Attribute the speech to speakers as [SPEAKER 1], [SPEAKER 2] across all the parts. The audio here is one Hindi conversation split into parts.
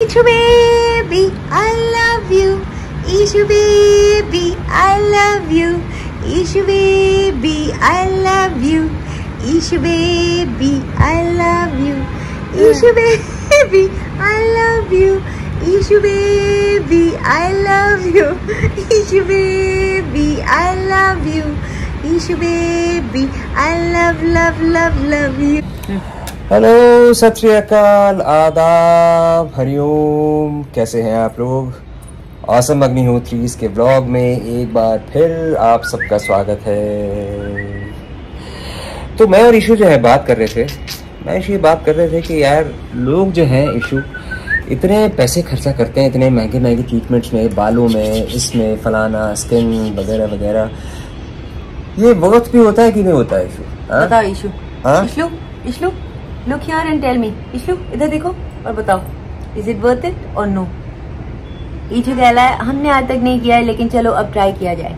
[SPEAKER 1] Ishu baby, I love you. Ishu baby, I love you. Ishu baby, I love you. Ishu baby, I love you. Ishu baby, I love you. Ishu baby, I love you. Ishu baby, I love you. Ishu baby, I love you.
[SPEAKER 2] Hello, सत श्री अकाल, आदाब, हरिओम। कैसे हैं आप लोग? ऑसम अग्निहोत्रीज के व्लॉग में एक बार फिर आप सबका स्वागत है। तो मैं और ईशु जो है बात कर रहे थे कि यार लोग जो हैं ईशु इतने पैसे खर्चा करते हैं, इतने महंगे महंगे ट्रीटमेंट्स में, बालों में, इसमें फलाना, स्किन वगैरह वगैरह। ये वर्थ भी होता है कि नहीं होता है ईशु?
[SPEAKER 1] बताओ ईशु।
[SPEAKER 2] हाँ?
[SPEAKER 1] Ishu look here and tell me. Ishu इधर देखो और बताओ, is it worth it or no? Ishu कहला है हमने आज तक नहीं किया है, लेकिन चलो अब ट्राई किया जाए।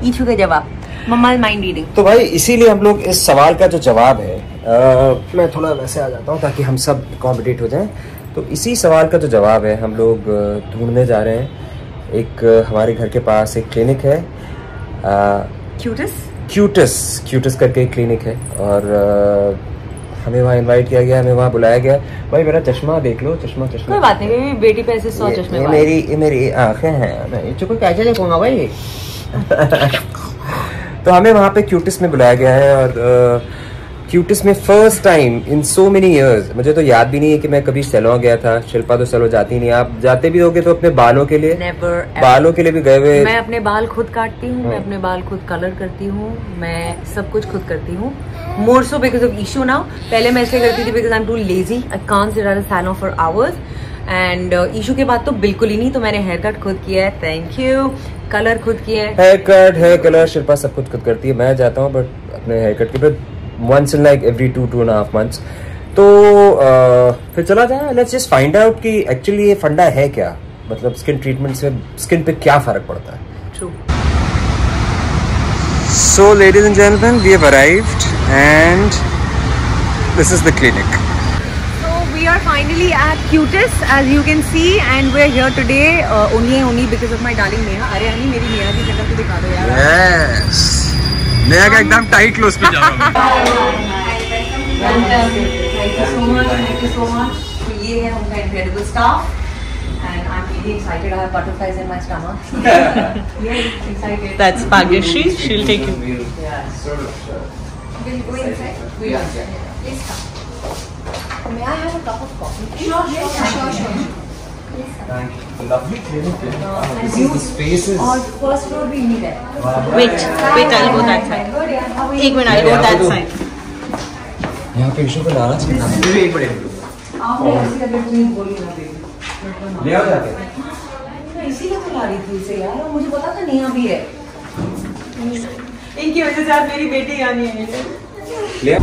[SPEAKER 1] ईशु का जवाब, मम्मा माइंड रीडिंग।
[SPEAKER 2] तो भाई इसीलिए हम लोग इस सवाल का जो जवाब है, मैं थोड़ा वैसे आ जाता हूँ ताकि हम सब कॉम्पिटेट हो जाएं। तो इसी सवाल का जो जवाब है हम लोग ढूंढने जा रहे हैं। एक हमारे घर के पास एक क्लिनिक है, क्यूटस करके एक क्लिनिक है, और हमें वहाँ इनवाइट किया गया, हमें वहाँ बुलाया गया। भाई मेरा चश्मा देख लो, चश्मा।
[SPEAKER 1] कोई बात नहीं, बेटी पे ऐसे 100 चश्मे।
[SPEAKER 2] मेरी आंखें हैं, मैं इसको कैसे देखूंगा भाई। तो हमें वहाँ पे क्यूटिस में बुलाया गया है, और क्यूटिस में first time in so many years, मुझे तो याद भी नहीं है कि मैं कभी सैलून गया था। शिल्पा तो सैलून जाती नहीं, आप जाते भी होगे तो अपने बालों के लिए? बालों के लिए भी गए हुए?
[SPEAKER 1] मैं अपने बाल खुद काटती हूँ, मैं अपने बाल खुद कलर करती हूँ, मैं सब कुछ खुद करती हूँ। More so because of Ishu now. पहले मैं ऐसे करती थी because I am too lazy, I can't sit at a salon for hours. And Ishu के बाद तो बिल्कुल ही नहीं, तो मैंने हेयर कट खुद किया है, थैंक यू। कलर खुद किया है,
[SPEAKER 2] hair cut, hair colour Shilpa सब कुछ खुद करती है। मैं जाता हूँ बट अपने हेयर कट के बाद once in like every 2.5 months। तो फिर चला जाए, लेट्स जस्ट फाइंड आउट कि एक्चुअली ये फंडा है क्या, मतलब स्किन ट्रीटमेंट से स्किन पे क्या फर्क पड़ता है।
[SPEAKER 1] True.
[SPEAKER 2] So ladies and gentlemen, we have arrived and this is the clinic.
[SPEAKER 1] So we are finally at Cutis, as you can see, and we are here today only because of my darling Neha। अरे यानी मेरी नेहा की शक्ल तो दिखा दो यार।
[SPEAKER 2] Yes. नेहा का एकदम टाइट क्लोज पे जा रहा हूँ।
[SPEAKER 1] Thank you so much। तो ये है उनका incredible staff, and I'm really excited. I have butterflies in my stomach। Yeah, excited।
[SPEAKER 3] That's Bhagyashree, she'll take you।
[SPEAKER 1] Yeah, sure. Will you go inside? We are. Please come। May I have a cup of coffee? Sure।
[SPEAKER 2] Thank you। Lovely clinic।
[SPEAKER 1] And
[SPEAKER 2] This space is।
[SPEAKER 1] और first floor भी नहीं है।
[SPEAKER 3] Wait, I'll go that side। एक minute, I'll go that side।
[SPEAKER 2] यहाँ पे ईशु को लाना चाहिए। एक बड़े
[SPEAKER 1] आपने ऐसी अगर प्लीज बोली ना बेबी।
[SPEAKER 2] ले आओ जाके।
[SPEAKER 1] इसीलिए तो ला रही थी इसे यार, और मुझे पता था नेहा भी है। इनकी वजह से आज मेरी बेटी आनी है।
[SPEAKER 2] ले आओ।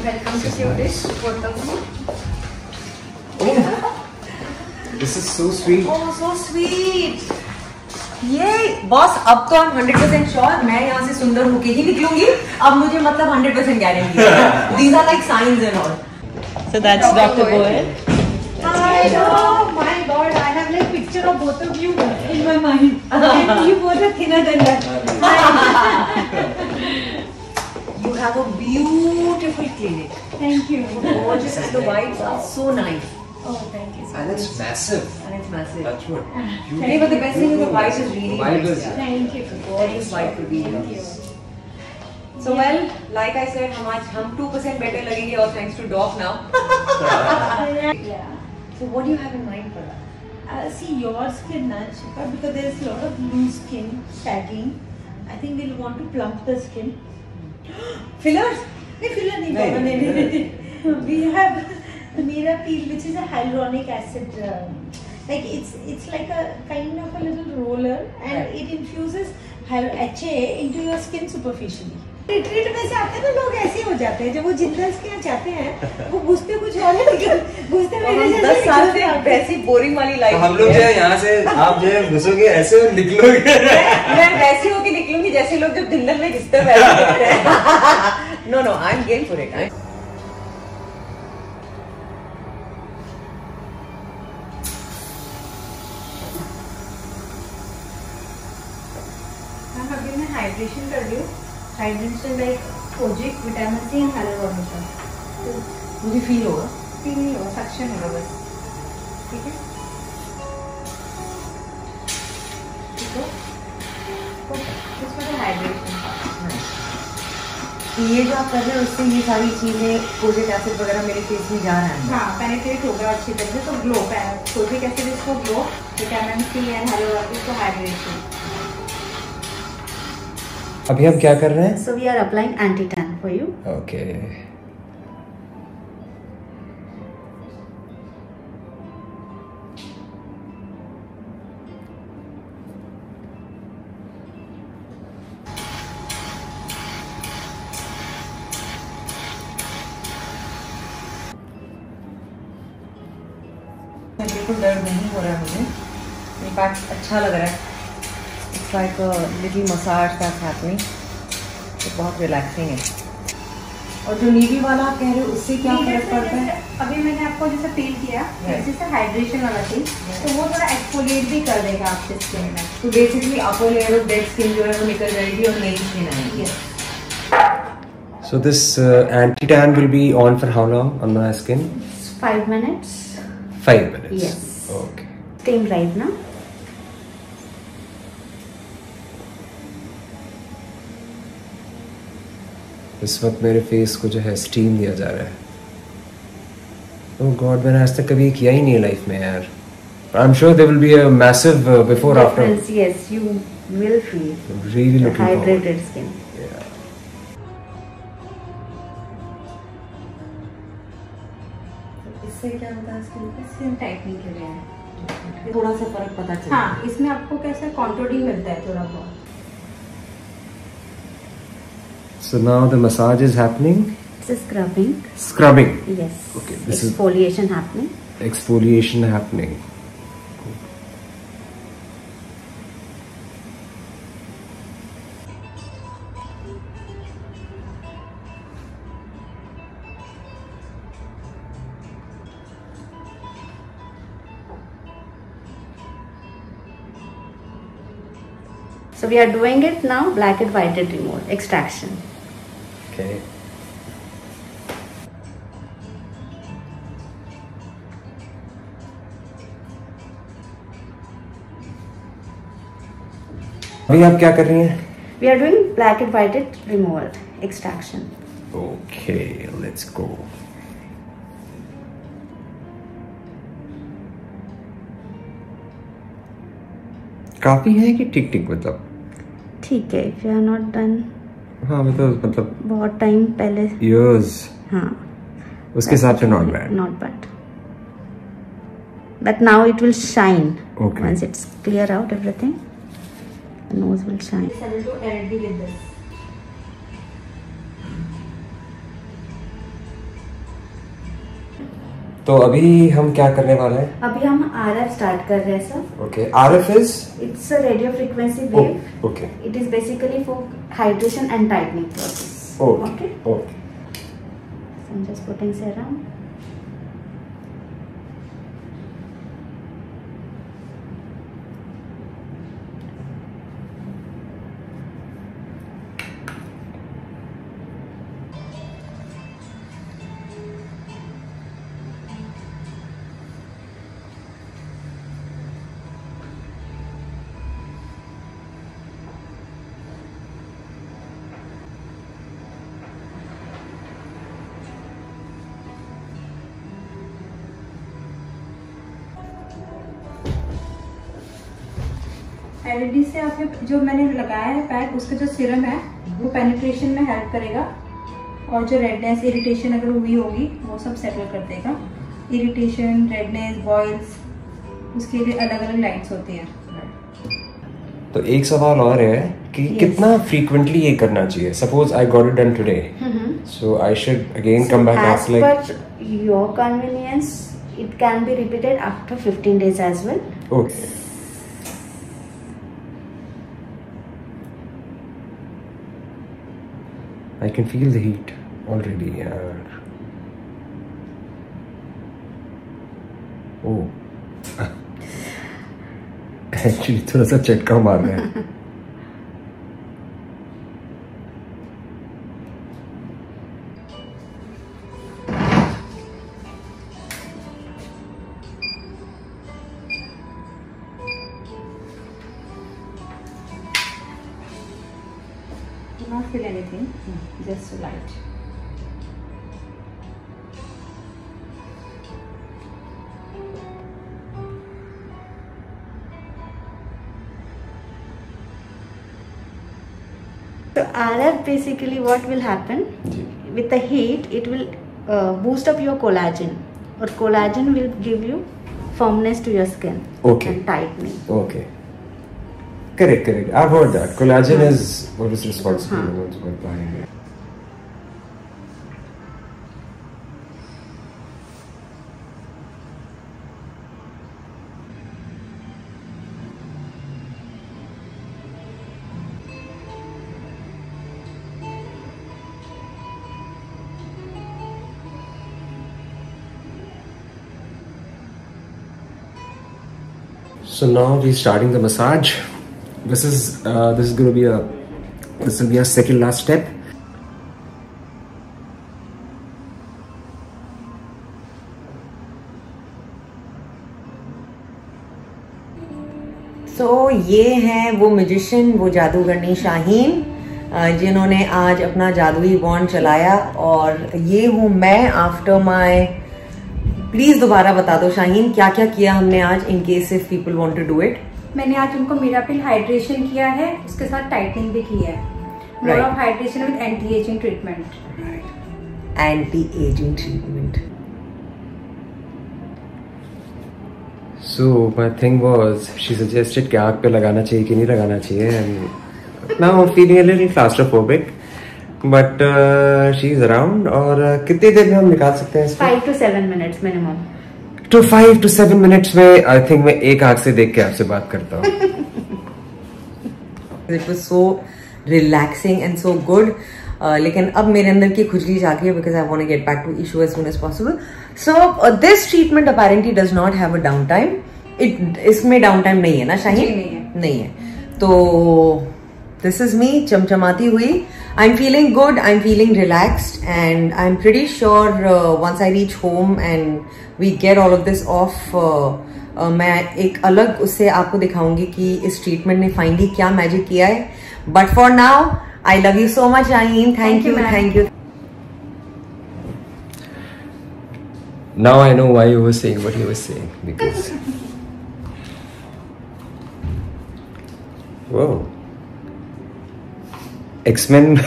[SPEAKER 1] Welcome to Cutis.
[SPEAKER 2] This is so sweet।
[SPEAKER 1] Oh, so sweet। ये बॉस, अब तो I'm 100% श्योर मैं यहाँ से सुंदर होके ही निकलूंगी। अब मुझे मतलब 100% गारंटी है। These are like signs and all।
[SPEAKER 3] So that's Dr. Goel।
[SPEAKER 4] Oh my God! I have like picture of both of you in my mind. And you both are thinner than that.
[SPEAKER 1] You have a beautiful clinic।
[SPEAKER 4] Thank you.
[SPEAKER 1] Gorgeous, and the whites are so nice।
[SPEAKER 4] Oh, thank you so
[SPEAKER 2] And it's massive।
[SPEAKER 1] And it's massive।
[SPEAKER 2] That's what।
[SPEAKER 1] Hey, but the best thing is the white is really
[SPEAKER 2] White
[SPEAKER 1] nice।
[SPEAKER 2] is-
[SPEAKER 1] Yeah.
[SPEAKER 4] Thank you.
[SPEAKER 1] Gorgeous white to be honest। So well, like I said, हम 2% better लगेंगे, all thanks to Doc now।
[SPEAKER 4] Yeah.
[SPEAKER 1] So what do you have in mind for that?
[SPEAKER 4] See your skin, Shilpa, because there is a lot of loose skin, sagging. I think we'll want to plump the skin. Fillers? No, filler nahi. We have Mirapil, which is a hyaluronic acid. Like it's like a kind of a little roller, and
[SPEAKER 1] Right.
[SPEAKER 4] it infuses HA into your skin superficially. Retreat में से आते हैं ना लोग, ऐसे हो जाते हैं जब वो जिंदल्स के यहाँ जाते हैं, वो घुसते कुछ और घुसते मेरे जैसे
[SPEAKER 1] 10 साल से वैसी बोरिंग वाली लाइफ।
[SPEAKER 2] हम लोग जो है यहाँ से, आप जो है घुसोगे ऐसे और निकलोगे।
[SPEAKER 1] मैं वैसी होके निकलूंगी जैसे लोग जब जिंदल में घुसते हैं वैसे। No, I am game for it।
[SPEAKER 4] अभी मैं हाइड्रेशन कर रही हूँ. Hydration like kojic, vitamin C and hyaluronic. तो
[SPEAKER 3] मुझे फील होगा.
[SPEAKER 4] फील नहीं होगा, सक्शन होगा बस. ठीक है. तो इसमें तो हाइड्रेशन.
[SPEAKER 3] ये जो आप कर रहे हो उससे ये सारी चीजें कोजिक एसिड वगैरह मेरे फेस में जा रहा है.
[SPEAKER 4] हाँ, पेनिट्रेट होगा अच्छी तरह से. तो ग्लो कोजिक एसिड इसको glow, vitamin C and hyaluronic को हाइड्रेशन.
[SPEAKER 2] अभी हम क्या कर रहे हैं?
[SPEAKER 1] So we are applying anti-tan for you.
[SPEAKER 2] Okay.
[SPEAKER 3] बिल्कुल दर्द नहीं हो रहा है मुझे. इनफैक्ट अच्छा लग रहा है. It's like little massage that's happening. तो बहुत रिलैक्सिंग है. और जो नीवी वाला आप कह रहे हो उससे क्या फर्क पड़ता है?
[SPEAKER 4] अभी मैंने आपको जैसे फील किया जैसे हाइड्रेशन वाला चीज, तो वो थोड़ा एक्सफोलिएट भी कर देगा आपके स्किन में.
[SPEAKER 3] तो basically upper layer of dead skin जो है वो निकल जाएगी और नई स्किन आएगी.
[SPEAKER 2] So this anti-tan will be on for how long on my skin?
[SPEAKER 1] 5 minutes.
[SPEAKER 2] 5 minutes.
[SPEAKER 1] Yes.
[SPEAKER 2] Okay.
[SPEAKER 1] Steam right now.
[SPEAKER 2] इस वक्त मेरे फेस को जो है स्टीम दिया जा रहा है. ओह गॉड, मैंने आज तक कभी किया ही नहीं है लाइफ में यार. I am sure there will be a massive before after.
[SPEAKER 1] Difference, yes, you will feel
[SPEAKER 2] Really looking forward.
[SPEAKER 1] hydrated skin.
[SPEAKER 2] Yeah.
[SPEAKER 3] इससे क्या होता है स्किन पे?
[SPEAKER 4] स्किन टाइटनिंग के लिए है.
[SPEAKER 3] थोड़ा सा फर्क पता चलता
[SPEAKER 4] हाँ, इसमें आपको कैसा कॉन्ट्रोडिंग मिलता है थोड़ा बहुत.
[SPEAKER 2] So now the massage is happening.
[SPEAKER 1] It's a scrubbing.
[SPEAKER 2] Scrubbing.
[SPEAKER 1] Yes.
[SPEAKER 2] Okay, this is
[SPEAKER 1] Exfoliation happening.
[SPEAKER 2] exfoliation happening.
[SPEAKER 1] So we are doing it now. Black and whited removal extraction.
[SPEAKER 2] Okay. अभी आप क्या कर रही हैं?
[SPEAKER 1] We are doing black and whited removal extraction.
[SPEAKER 2] Okay, let's go. काफी है कि ठीक ठीक मतलब?
[SPEAKER 1] ठीक है. If you are not done,
[SPEAKER 2] हाँ मतलब
[SPEAKER 1] बहुत टाइम पहले.
[SPEAKER 2] years.
[SPEAKER 1] हाँ.
[SPEAKER 2] उसके हिसाब से not bad.
[SPEAKER 1] Not bad. But now it will shine.
[SPEAKER 2] Okay.
[SPEAKER 1] Once it's clear out everything, the nose will shine.
[SPEAKER 4] Decided to already with this.
[SPEAKER 2] तो अभी हम क्या करने वाले हैं?
[SPEAKER 1] अभी हम RF स्टार्ट कर रहे हैं sir.
[SPEAKER 2] Okay, RF is?
[SPEAKER 1] It's a radio frequency wave.
[SPEAKER 2] Oh, okay.
[SPEAKER 1] It is basically for hydration and tightening process.
[SPEAKER 2] Okay. Okay.
[SPEAKER 1] So I'm just putting serum.
[SPEAKER 4] LED से आपके जो मैंने लगाया है पैक, उसका जो सीरम है वो पेनिट्रेशन में हेल्प करेगा और जो रेडनेस इरिटेशन अगर हुई होगी वो सब सेटल कर देगा. इरिटेशन, रेडनेस, बॉइल्स, उसके लिए अलग अलग लाइट्स होती हैं.
[SPEAKER 2] तो एक सवाल और है कि कितना फ्रीक्वेंटली ये करना चाहिए? Suppose I got it done today, so I should again come back
[SPEAKER 1] As
[SPEAKER 2] after like?
[SPEAKER 1] per your convenience, it can be repeated after 15 days as well.
[SPEAKER 2] Okay. I can feel the heat already. Oh. Actually थोड़ा सा चटका मार रहा है.
[SPEAKER 4] feel anything. Just so light.
[SPEAKER 1] So RF, basically what will happen with the heat, it will boost up your collagen, or collagen will give you firmness to your skin.
[SPEAKER 2] Okay.
[SPEAKER 1] And tightening.
[SPEAKER 2] Okay. Correct. I've heard that. Collagen is what is responsible for behind it. So now we're starting the massage. This will be our second last step.
[SPEAKER 3] So ये हैं वो म्यूजिशियन, वो जादूगरनी शाहीन, जिन्होंने आज अपना जादुई वॉन्ड चलाया, और ये हूँ मैं आफ्टर माय। प्लीज दोबारा बता दो शाहीन, क्या क्या किया हमने आज, in case if people want to do it.
[SPEAKER 4] मैंने आज उनको मिरापिल हाइड्रेशन किया है, उसके साथ टाइटनिंग भी की है। More of hydration with anti ageing treatment.
[SPEAKER 3] Anti ageing treatment.
[SPEAKER 2] So my thing was, she suggested कि आँख पे लगाना चाहिए कि नहीं लगाना चाहिए, and now I'm feeling a little claustrophobic, but she's around. और कितनी देर में हम निकाल सकते हैं इसको?
[SPEAKER 1] 5 to 7 minutes minimum.
[SPEAKER 2] तो 5 to 7 minutes में आई थिंक मैं एक आँख से देख के आपसे बात करता हूँ।
[SPEAKER 3] It was so relaxing and so good. लेकिन अब मेरे अंदर की खुजली जागी है, because I want to get back to issue as soon as possible. So this treatment apparently does not have a downtime. इसमें downtime नहीं है ना शाहीन? नहीं है। तो this is me चमचमाती हुई. I'm feeling good. I'm feeling relaxed, and I'm pretty sure once I reach home and we get all of this off, मैं एक अलग उससे आपको दिखाऊंगी कि इस ट्रीटमेंट ने फाइनली क्या मैजिक किया है. But for now, I love you so much, Shaheen. Thank you.
[SPEAKER 2] Now I know why you were saying what you were saying, because whoa, X-Men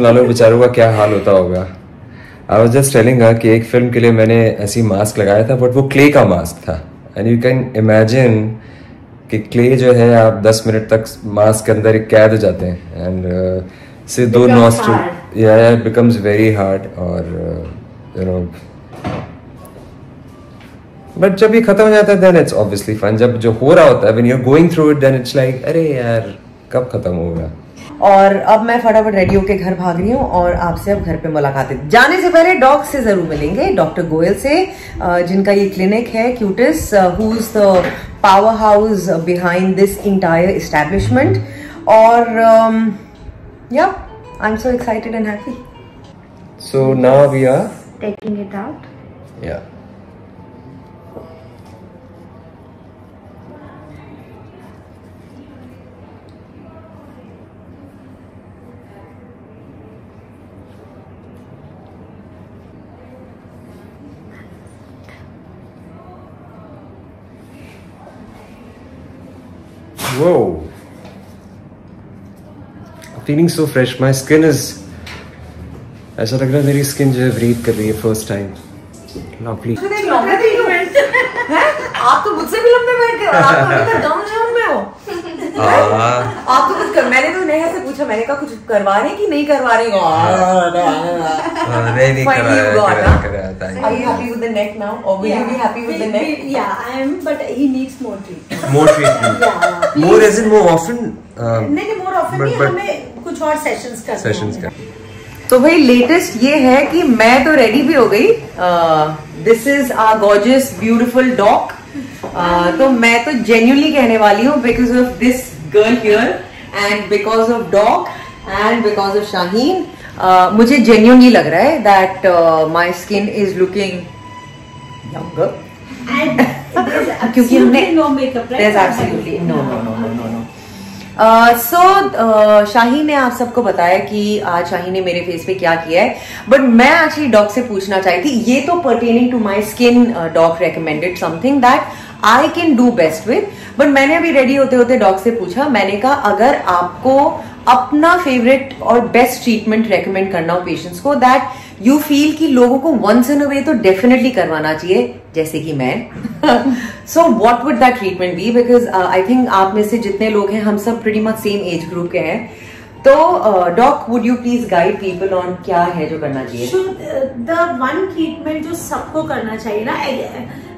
[SPEAKER 2] वालों बेचारों का क्या हाल होता होगा. I was just telling her कि एक फिल्म के लिए मैंने ऐसी मास्क लगाया था, बट वो क्ले का मास्क था, and you can imagine कि क्ले जो है आप 10 मिनट तक मास्क के अंदर कैद हो जाते हैं, एंड से दो nostril, it becomes very hard. और यू नो, बट जब ये खत्म हो जाता है देन इट्स ऑब्वियसली फन. जब जो हो रहा होता है when you are going through it, then it's like अरे यार कब खत्म होगा.
[SPEAKER 3] और अब मैं फटाफट रेडी होके घर भाग रही हूँ, और आपसे अब घर पे मुलाकात है. जाने से पहले डॉग से जरूर मिलेंगे, डॉक्टर गोयल से, जिनका ये क्लिनिक है Cutis, who is the power house behind this entire establishment. और या I am so excited and happy.
[SPEAKER 2] So now we are
[SPEAKER 1] Taking it out.
[SPEAKER 2] या Whoa, feeling so fresh. My skin is, ऐसा लग रहा है मेरी स्किन जो है ब्रीथ कर रही है फर्स्ट टाइम. लवली.
[SPEAKER 3] आप तो मुझसे भी लंबे बैठ गए, आप तो अभी तक डाउन में हो. आप तो कुछ मैंने तो नेहा से पूछा, मैंने कहा कुछ करवा रहे कि नहीं करवा रहे.
[SPEAKER 2] नहीं करा.
[SPEAKER 3] Are you happy with the neck now, or will you be happy with the neck?
[SPEAKER 4] Yeah, I am, but he needs more treatment.
[SPEAKER 2] More treatment.
[SPEAKER 4] Yeah.
[SPEAKER 2] More as in more often.
[SPEAKER 4] नहीं more often नहीं, हमें कुछ और सेशंस करना है.
[SPEAKER 3] तो भाई लेटेस्ट ये है कि मैं तो रेडी भी हो गई. This is our gorgeous beautiful dog. तो मैं तो जेन्युइनली कहने वाली हूँ, because of this girl here and because of dog and because of Shaheen, मुझे जेन्युइनली लग रहा है that my skin is looking younger. क्योंकि हमने
[SPEAKER 4] no makeup, right?
[SPEAKER 3] There's absolutely no. Shaheen ने आप सबको बताया कि आज शाहीन ने मेरे फेस पे क्या किया है, बट मैं एक्चुअली डॉक से पूछना चाहती थी, ये तो pertaining to my skin, doc recommended something that I can do best with, but मैंने अभी रेडी होते होते डॉक से पूछा, मैंने कहा अगर आपको अपना फेवरेट और बेस्ट ट्रीटमेंट रेकमेंड करना हो पेशेंट्स को दैट यू फील कि लोगों को वंस इन अ वे तो डेफिनेटली करवाना चाहिए, जैसे कि मैं, so what would that treatment be? Because I think आप में से जितने लोग हैं हम सब pretty much same age group के हैं, तो doc would you please guide people on क्या है जो करना चाहिए?
[SPEAKER 4] द वन ट्रीटमेंट जो सबको करना चाहिए ना,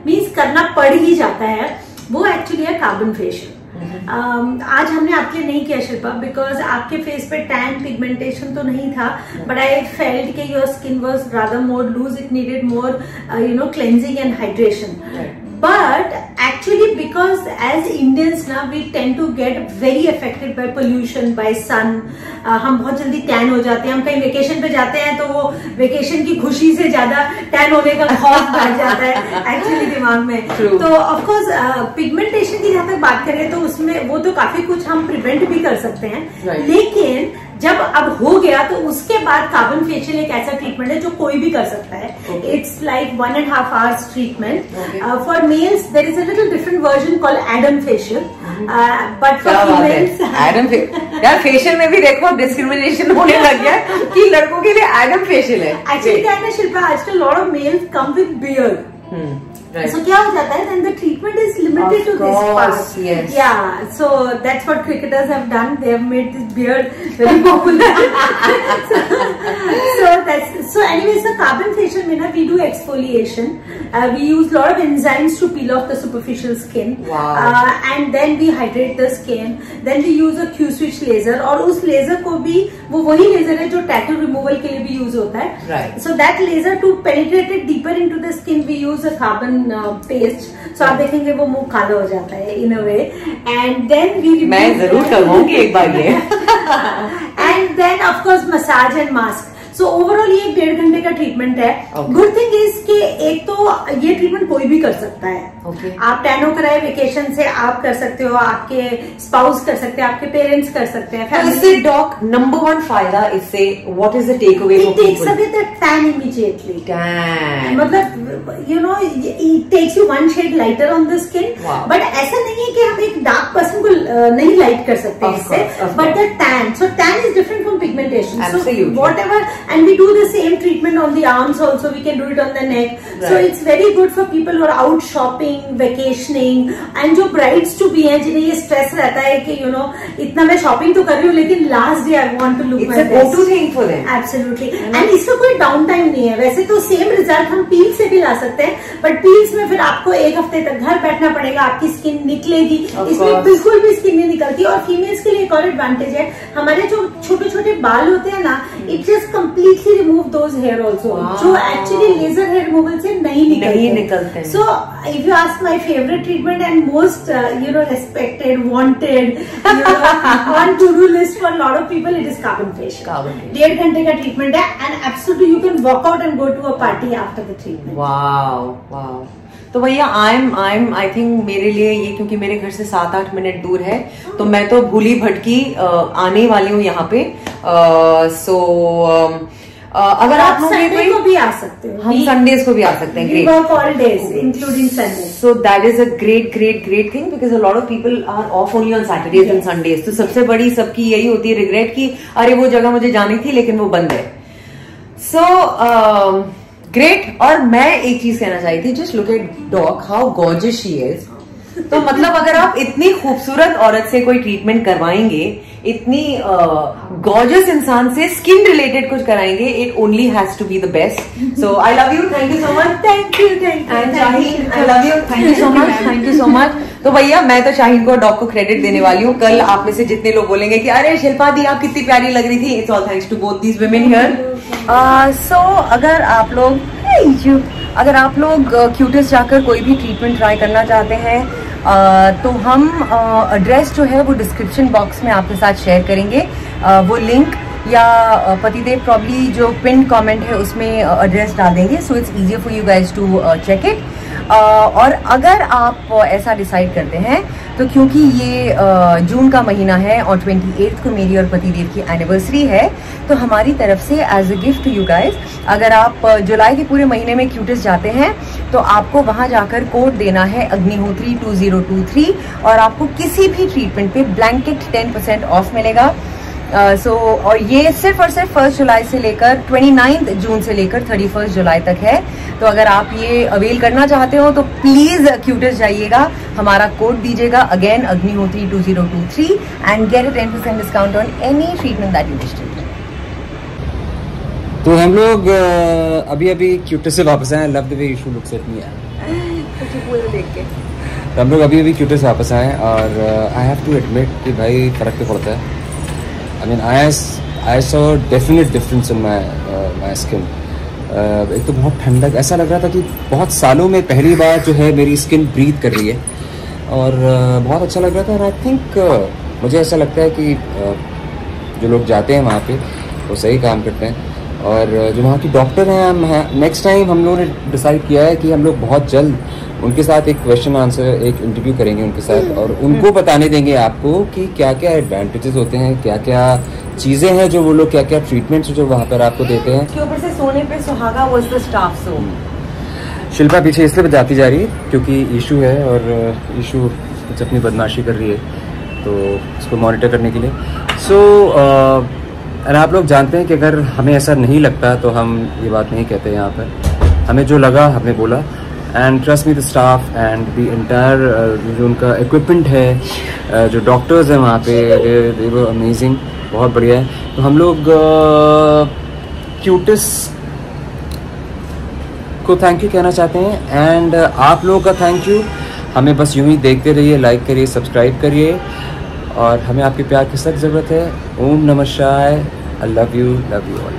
[SPEAKER 4] मीन्स करना पड़ ही जाता है, वो एक्चुअली है कार्बन फेशियल। आज हमने आपके लिए नहीं किया शिल्पा, बिकॉज आपके फेस पे टैन पिगमेंटेशन तो नहीं था, बट आई फेल्ट कि your skin was rather more loose, it needed more cleansing and hydration. But actually, because as Indians now we tend to get very affected by pollution, by sun. हम बहुत जल्दी टैन हो जाते हैं, हम कहीं वेकेशन पे जाते हैं तो वो वेकेशन की खुशी से ज्यादा टैन होने का खौफ बढ़ जाता है एक्चुअली दिमाग में। तो ऑफ कोर्स पिगमेंटेशन की जहां तक बात करें तो उसमें वो तो काफी कुछ हम प्रिवेंट भी कर सकते हैं, लेकिन जब अब हो गया तो उसके बाद कार्बन फेशियल एक ऐसा ट्रीटमेंट है जो कोई भी कर सकता है। It's like 1.5 hours treatment. For males there is a little different version called Adam facial, but for females
[SPEAKER 3] Adam यार फेशियल में भी देखो डिस्क्रिमिनेशन होने लग गया कि लड़कों के लिए एडम फेशियल है।
[SPEAKER 4] एक्चुअली क्या है ना शिल्पा, आजकल lot of males come with beard, so क्या हो जाता है, then the treatment is limited to this part.
[SPEAKER 3] Yes.
[SPEAKER 4] Yeah, so that's what cricketers have done. They have made this beard very popular. so anyways, the carbon facial में ना we do exfoliation. We use lot of enzymes to peel off the superficial skin.
[SPEAKER 3] Wow.
[SPEAKER 4] And then we hydrate the skin. Then we use a Q-switch laser, और उस लेजर को भी वो वही लेजर है जो टैटू रिमूवल के लिए भी यूज होता है।
[SPEAKER 3] Right.
[SPEAKER 4] So that laser to penetrate it deeper into the skin, we use a carbon paste. So आप देखेंगे वो मुंह काला हो जाता है इन अ वे, एंड देन
[SPEAKER 3] मैं जरूर करवाऊंगी एक बार ये।
[SPEAKER 4] And then of course massage and mask. So overall ये 1.5 घंटे का ट्रीटमेंट है। गुड थिंग इज कि एक तो ये ट्रीटमेंट कोई भी कर सकता है। आप टैनो कराए वेकेशन से आप कर सकते हो, आपके स्पाउस कर सकते हैं, आपके पेरेंट्स कर सकते हैं।
[SPEAKER 3] इससे डॉक नंबर 1 फायदा इससे what is the take away?
[SPEAKER 4] It takes away the tan immediately.
[SPEAKER 3] Tan
[SPEAKER 4] मतलब you know it takes you 1 shade lighter on the skin, but ऐसा नहीं है कि हम एक डार्क पर्सन को नहीं लाइट कर सकते इससे, but the tan, so tan is different from pigmentation. So whatever, and we do the same treatment on the arms also, we can do it on the neck. Right. So it's very good for people who are out shopping, vacationing, and जो brides to be हैं जिन्हें ये stress रहता है कि you know इतना मैं shopping तो कर रही हूँ लेकिन last day I want to look my best.
[SPEAKER 3] It's a go-to thing for them.
[SPEAKER 4] Absolutely. And इसका कोई डाउन टाइम नहीं है। वैसे तो सेम रिजल्ट हम पील से भी ला सकते हैं, बट पील्स में फिर आपको 1 हफ्ते तक घर बैठना पड़ेगा, आपकी स्किन निकलेगी, इसमें बिल्कुल भी स्किन नहीं निकलती। और फीमेल्स के लिए एक और एडवांटेज है, हमारे जो छोटे छोटे बाल होते हैं ना, it just completely remove those hair also, जो actually laser hair removal से नहीं निकलते। So if you ask my favorite treatment and most respected, wanted, on to-do list for a lot of people, it is carbon facial. 1.5 घंटे का ट्रीटमेंट है, and absolutely you can walk out and go to a party after the treatment.
[SPEAKER 3] Wow. तो भैया आई थिंक मेरे लिए ये, क्योंकि मेरे घर से 7-8 मिनट दूर है, तो मैं तो भूली भटकी आने वाली हूँ यहाँ पे। अगर आप
[SPEAKER 4] संडे को भी आ सकते हो,
[SPEAKER 3] हम संडेज को भी आ सकते हैं।
[SPEAKER 4] We work all days, including Sundays.
[SPEAKER 3] So that is a great thing because a lot of people are off only on Saturdays and Sundays. तो सबसे बड़ी सबकी यही होती है रिग्रेट कि अरे वो जगह मुझे जानी थी लेकिन वो बंद है। So great. और मैं एक चीज कहना चाहती थी, just look at doc, how gorgeous she is. तो मतलब अगर आप इतनी खूबसूरत औरत से कोई ट्रीटमेंट करवाएंगे, इतनी गॉर्जियस इंसान से स्किन रिलेटेड कुछ कराएंगे, it only has to be the best. So I love you, thank you so much.
[SPEAKER 4] Thank you
[SPEAKER 3] and Shaheen, I love you, thank you so much. तो भैया मैं तो शाहीन को, डॉक को क्रेडिट देने वाली हूँ। कल आप में से जितने लोग बोलेंगे कि अरे शिल्पा दी आप कितनी प्यारी लग रही थी, it's all thanks to both these women here. So अगर आप लोग क्यूटेस्ट जाकर कोई भी ट्रीटमेंट ट्राई करना चाहते हैं, तो हम एड्रेस जो है वो डिस्क्रिप्शन बॉक्स में आपके साथ शेयर करेंगे, वो लिंक, या पतिदेव प्रॉब्ली जो पिन कमेंट है उसमें एड्रेस डाल देंगे, so it's easier for you guys to check it. और अगर आप ऐसा डिसाइड करते हैं तो क्योंकि ये जून का महीना है और 28 को मेरी और पतिदेव की एनिवर्सरी है, तो हमारी तरफ से as a gift to you guys, अगर आप जुलाई के पूरे महीने में क्यूटिस जाते हैं तो आपको वहां जाकर कोड देना है अग्निहोत्री 2023 और आपको किसी भी ट्रीटमेंट पे ब्लैंकेट 10% ऑफ मिलेगा। और ये सिर्फ और सिर्फ 1 जुलाई से लेकर 29 जून से लेकर 31 जुलाई तक है। तो अगर आप ये अवेल करना चाहते हो तो प्लीज क्यूटिस जाइएगा, हमारा कोड दीजिएगा again Agnihotri 2023 and get a 10% discount on any treatment that you wish to.
[SPEAKER 2] तो हम लोग अभी क्यूटिस से वापस आए। Love the way Ishu looks at me
[SPEAKER 3] देख के
[SPEAKER 2] तो हम लोग अभी क्यूटिस से वापस आए और आई हैव टू एडमिट कि भाई फ़र्क तो पड़ता है। I mean, I saw definite difference in my skin. एक तो बहुत ठंडक, ऐसा लग रहा था कि बहुत सालों में पहली बार जो है मेरी स्किन ब्रीथ कर रही है और बहुत अच्छा लग रहा था। और आई थिंक मुझे ऐसा लगता है कि जो लोग जाते हैं वहाँ पे वो सही काम करते हैं और जो वहाँ की डॉक्टर हैं, नेक्स्ट टाइम हम लोगों ने डिसाइड किया है कि हम लोग बहुत जल्द उनके साथ एक क्वेश्चन आंसर, एक इंटरव्यू करेंगे उनके साथ और उनको बताने देंगे आपको कि क्या क्या एडवांटेजेस होते हैं, क्या क्या चीज़ें हैं जो वो लोग, क्या क्या ट्रीटमेंट्स जो वहाँ पर आपको देते हैं।
[SPEAKER 3] उसके ऊपर से सोने पे सुहागा वाज द स्टाफ। सो
[SPEAKER 2] शिल्पा पीछे इसलिए जाती जा रही है क्योंकि इशू है और इशू कुछ अपनी बदमाशी कर रही है तो उसको मॉनिटर करने के लिए। और आप लोग जानते हैं कि अगर हमें ऐसा नहीं लगता तो हम ये बात नहीं कहते यहाँ पर। हमें जो लगा हमने बोला and trust me the staff and the entire जो उनका इक्विपमेंट है, जो डॉक्टर्स हैं वहाँ पे, दे वर अमेजिंग, बहुत बढ़िया है। तो हम लोग क्यूटिस को थैंक यू कहना चाहते हैं एंड आप लोगों का थैंक यू। हमें बस यूं ही देखते रहिए, लाइक करिए, सब्सक्राइब करिए और हमें आपके प्यार की सख्त ज़रूरत है। ओम नमः शिवाय। आई लव यू ऑल।